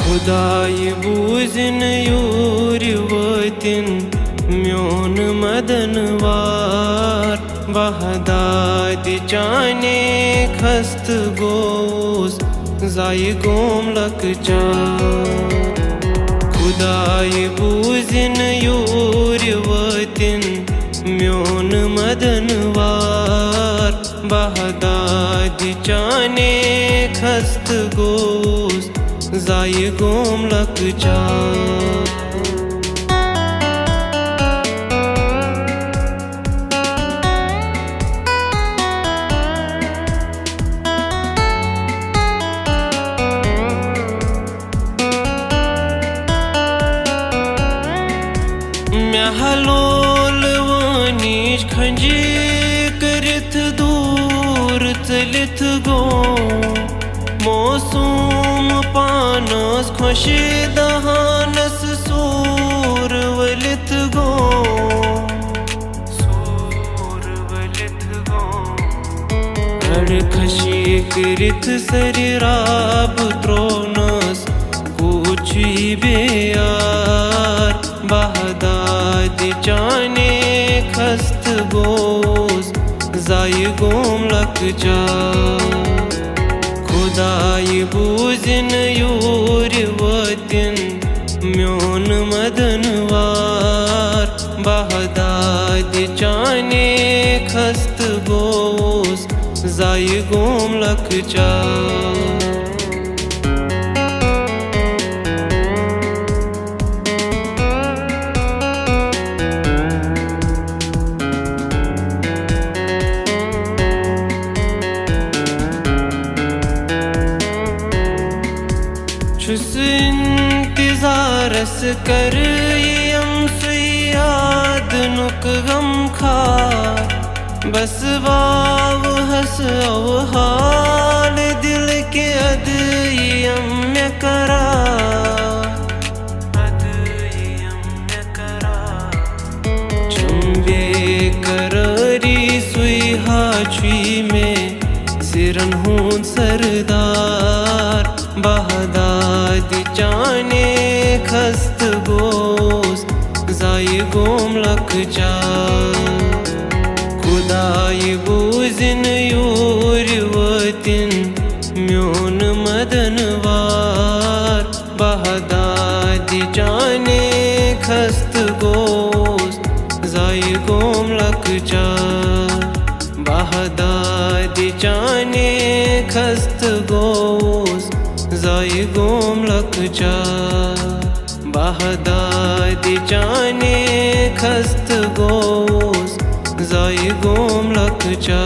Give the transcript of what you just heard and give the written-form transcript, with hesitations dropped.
खुदाई बूजिन यूरि वतिन म्योन मदनवार बहदादि चाने खस्त गोस जाय गोम लकचा खुदाई बूजिन यूरि वतिन म्योन मदनवार बहदादि चाने खस्त गोस जाय गोम लकचा हलोल वनीश खंजी करथ दूर चलिथ गो मौसम पानस खुश दहानस सूर वलिथ गो खशी करथ सरिराब त्रोनस कुछ बेयार बहदादि चाने खस्त गोस जाय गोम लकचा खुदाई बूजिन यूरि वतिन म्योन मदनवार बहदादि चाने खस्त गोस जाय गोम लकचा इंतजारस कर यम सुयाद नुक गम खार बस वाव हस अवहाल दिल के अद यम्य करा चुंबे कररी सुई हाछी में सिरन हूं सरदार बहदादि चाने खस्त गोस जाय गोम लकचा खुदाई बूजिन यूरि वतिन म्योन मदनवार बहदादि चाने खस्त गोस जाय गोम लकचा बहदादि चाने खस्त गोस जाय गोम लकचा बहदादि चाने खस्त गोस जाय गोम लकचा।